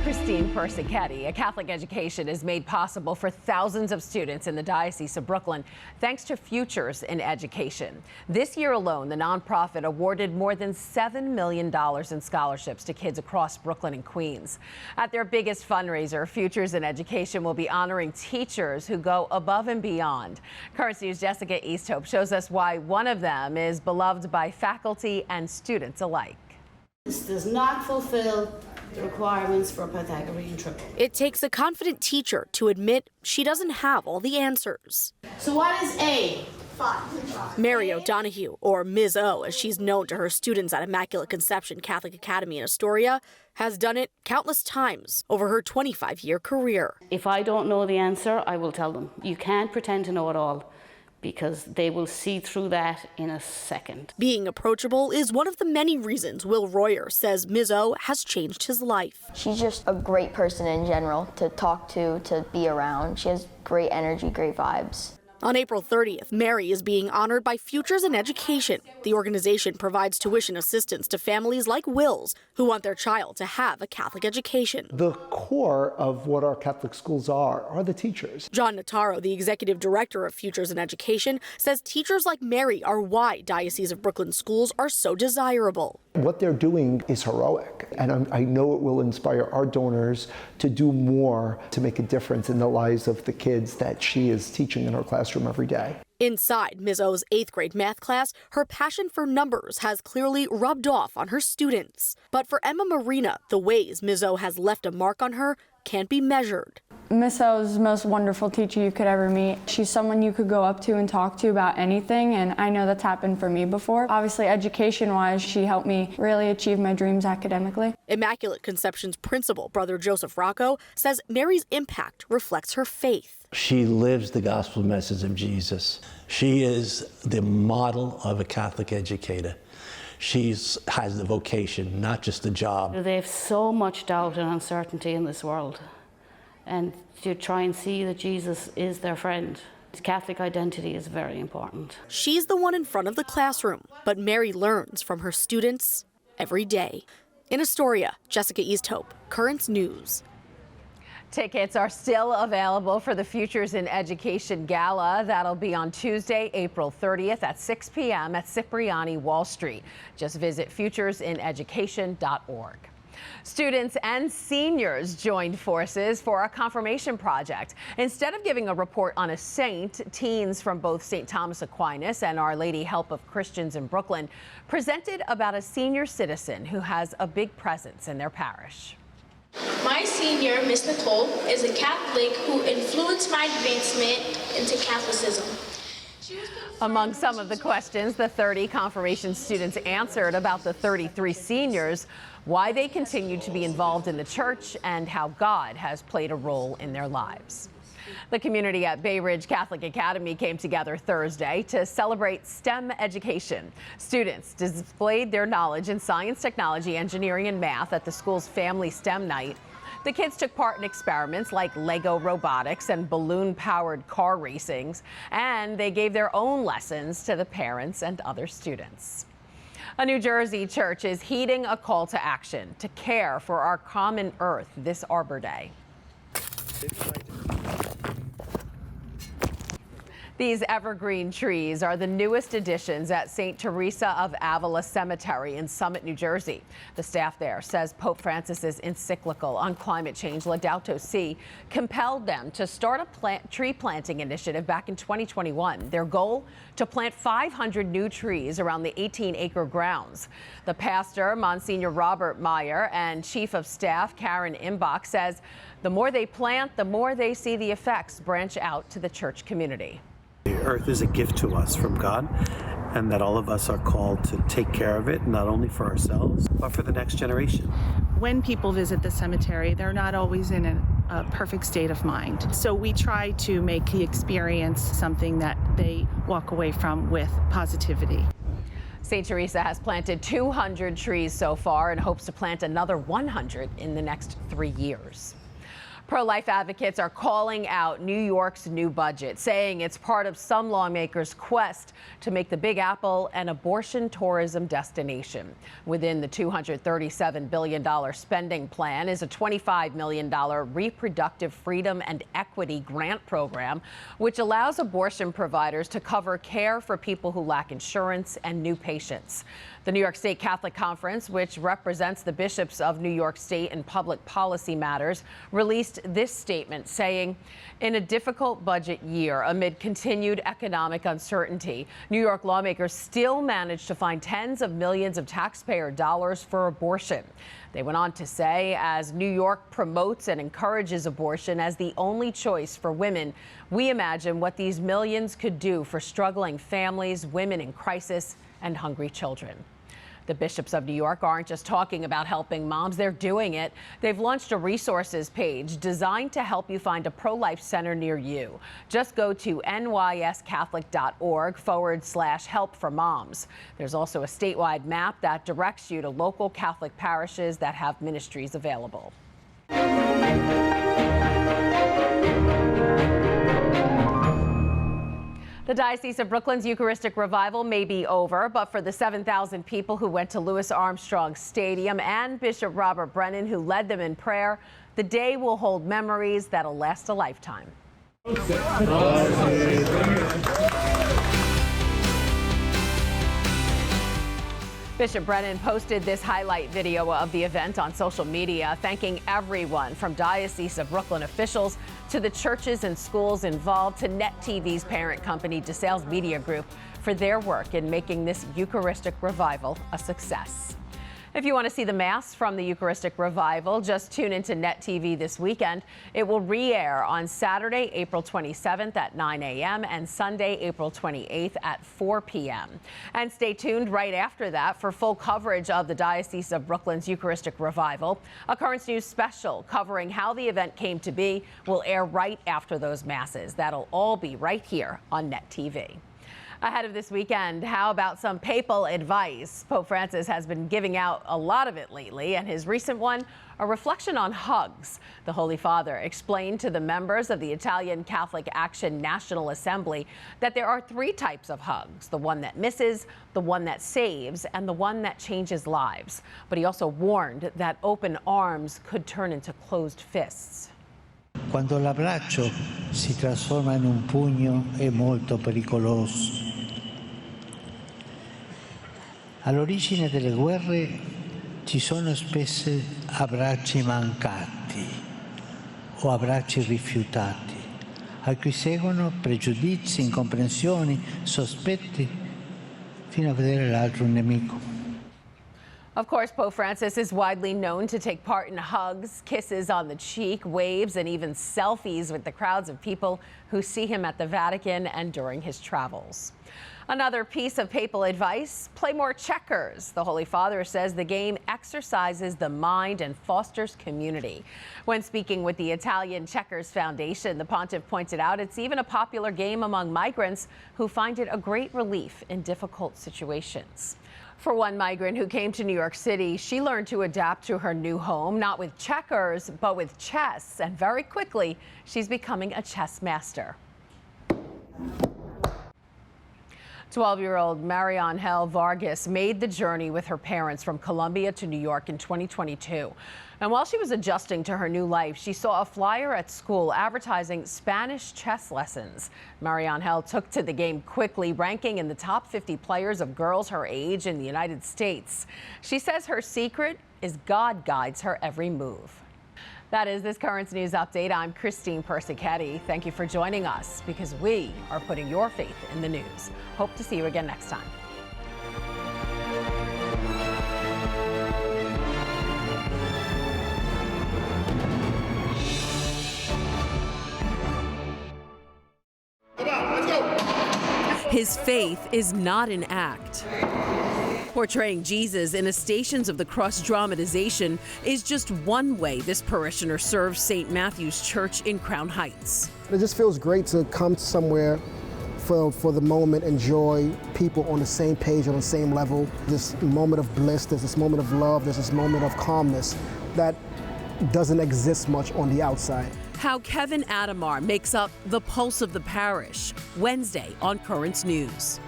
Christine Persichetti. A Catholic education is made possible for thousands of students in the Diocese of Brooklyn thanks to Futures in Education. This year alone, the nonprofit awarded more than $7 million in scholarships to kids across Brooklyn and Queens. At their biggest fundraiser, Futures in Education will be honoring teachers who go above and beyond. Currents News' Jessica Easthope shows us why one of them is beloved by faculty and students alike. This does not fulfill the requirements for a Pythagorean triple. It takes a confident teacher to admit she doesn't have all the answers. So what is A? 5. Mary O'Donoghue, or Ms. O, as she's known to her students at Immaculate Conception Catholic Academy in Astoria, has done it countless times over her 25-year career. If I don't know the answer, I will tell them. You can't pretend to know it all, because they will see through that in a second. Being approachable is one of the many reasons Will Royer says Ms. O has changed his life. She's just a great person in general to talk to be around. She has great energy, great vibes. On April 30th, Mary is being honored by Futures in Education. The organization provides tuition assistance to families like Will's who want their child to have a Catholic education. The core of what our Catholic schools are the teachers. John Notaro, the executive director of Futures in Education, says teachers like Mary are why Diocese of Brooklyn schools are so desirable. What they're doing is heroic, and I know it will inspire our donors to do more to make a difference in the lives of the kids that she is teaching in her classroom every day. Inside Ms. O's 8th grade math class, her passion for numbers has clearly rubbed off on her students. But for Emma Marina, the ways Ms. O has left a mark on her can't be measured. Miss O is the most wonderful teacher you could ever meet. She's someone you could go up to and talk to about anything, and I know that's happened for me before. Obviously, education-wise, she helped me really achieve my dreams academically. Immaculate Conception's principal, Brother Joseph Rocco, says Mary's impact reflects her faith. She lives the gospel message of Jesus. She is the model of a Catholic educator. She has the vocation, not just the job. They have so much doubt and uncertainty in this world, and to try and see that Jesus is their friend. Catholic identity is very important. She's the one in front of the classroom, but Mary learns from her students every day. In Astoria, Jessica Easthope, Currents News. Tickets are still available for the Futures in Education Gala. That'll be on Tuesday, April 30th at 6 p.m. at Cipriani Wall Street. Just visit futuresineducation.org. Students and seniors joined forces for a confirmation project. Instead of giving a report on a saint, teens from both St. Thomas Aquinas and Our Lady Help of Christians in Brooklyn presented about a senior citizen who has a big presence in their parish. My senior, Miss Nicole, is a Catholic who influenced my advancement into Catholicism. Among some of the questions the 30 confirmation students answered about the 33 seniors, why they continue to be involved in the church and how God has played a role in their lives. The community at Bay Ridge Catholic Academy came together Thursday to celebrate STEM education. Students displayed their knowledge in science, technology, engineering, and math at the school's Family STEM Night. The kids took part in experiments like Lego robotics and balloon-powered car racings, and they gave their own lessons to the parents and other students. A New Jersey church is heeding a call to action to care for our common earth this Arbor Day. These evergreen trees are the newest additions at St. Teresa of Avila Cemetery in Summit, New Jersey. The staff there says Pope Francis's encyclical on climate change, Laudato Si, compelled them to start a tree planting initiative back in 2021. Their goal, to plant 500 new trees around the 18-acre grounds. The pastor, Monsignor Robert Meyer, and Chief of Staff Karen Imbach says the more they plant, the more they see the effects branch out to the church community. The earth is a gift to us from God, and that all of us are called to take care of it, not only for ourselves, but for the next generation. When people visit the cemetery, they're not always in a perfect state of mind. So we try to make the experience something that they walk away from with positivity. St. Teresa has planted 200 trees so far and hopes to plant another 100 in the next 3 years. Pro-life advocates are calling out New York's new budget, saying it's part of some lawmakers' quest to make the Big Apple an abortion tourism destination. Within the $237 billion spending plan is a $25 million reproductive freedom and equity grant program, which allows abortion providers to cover care for people who lack insurance and new patients. The New York State Catholic Conference, which represents the bishops of New York State in public policy matters, released this statement saying, in a difficult budget year amid continued economic uncertainty, New York lawmakers still managed to find tens of millions of taxpayer dollars for abortion. They went on to say, as New York promotes and encourages abortion as the only choice for women, we imagine what these millions could do for struggling families, women in crisis, and hungry children. The bishops of New York aren't just talking about helping moms, they're doing it. They've launched a resources page designed to help you find a pro-life center near you. Just go to nyscatholic.org/help for moms. There's also a statewide map that directs you to local Catholic parishes that have ministries available. The Diocese of Brooklyn's Eucharistic revival may be over, but for the 7,000 people who went to Louis Armstrong Stadium and Bishop Robert Brennan, who led them in prayer, the day will hold memories that'll last a lifetime. Bishop Brennan posted this highlight video of the event on social media, thanking everyone from Diocese of Brooklyn officials to the churches and schools involved to NetTV's parent company, DeSales Media Group, for their work in making this Eucharistic revival a success. If you want to see the Mass from the Eucharistic Revival, just tune into NetTV this weekend. It will re-air on Saturday, April 27th at 9 a.m. and Sunday, April 28th at 4 p.m. And stay tuned right after that for full coverage of the Diocese of Brooklyn's Eucharistic Revival. A Currents News special covering how the event came to be will air right after those Masses. That'll all be right here on NetTV. Ahead of this weekend, how about some papal advice? Pope Francis has been giving out a lot of it lately, and his recent one, a reflection on hugs. The Holy Father explained to the members of the Italian Catholic Action National Assembly that there are three types of hugs: the one that misses, the one that saves, and the one that changes lives. But he also warned that open arms could turn into closed fists. Quando l'abbraccio si trasforma in un pugno è molto pericoloso. All'origine delle guerre ci sono spesso abbracci mancati o abbracci rifiutati, a cui seguono pregiudizi, incomprensioni, sospetti, fino a vedere l'altro un nemico. Of course, Pope Francis is widely known to take part in hugs, kisses on the cheek, waves, and even selfies with the crowds of people who see him at the Vatican and during his travels. Another piece of papal advice: play more checkers. The Holy Father says the game exercises the mind and fosters community. When speaking with the Italian Checkers Foundation, the pontiff pointed out it's even a popular game among migrants who find it a great relief in difficult situations. For one migrant who came to New York City, she learned to adapt to her new home, not with checkers, but with chess. And very quickly, she's becoming a chess master. 12-year-old Mariangel Vargas made the journey with her parents from Colombia to New York in 2022. And while she was adjusting to her new life, she saw a flyer at school advertising Spanish chess lessons. Mariangel took to the game quickly, ranking in the top 50 players of girls her age in the United States. She says her secret is God guides her every move. That is this Currents News Update. I'm Christine Persichetti. Thank you for joining us, because we are putting your faith in the news. Hope to see you again next time. His faith is not an act. Portraying Jesus in a Stations of the Cross dramatization is just one way this parishioner serves St. Matthew's Church in Crown Heights. It just feels great to come somewhere for the moment, enjoy people on the same page, on the same level. This moment of bliss, there's this moment of love, there's this moment of calmness that doesn't exist much on the outside. How Kevin Adamar makes up the pulse of the parish, Wednesday on Currents News.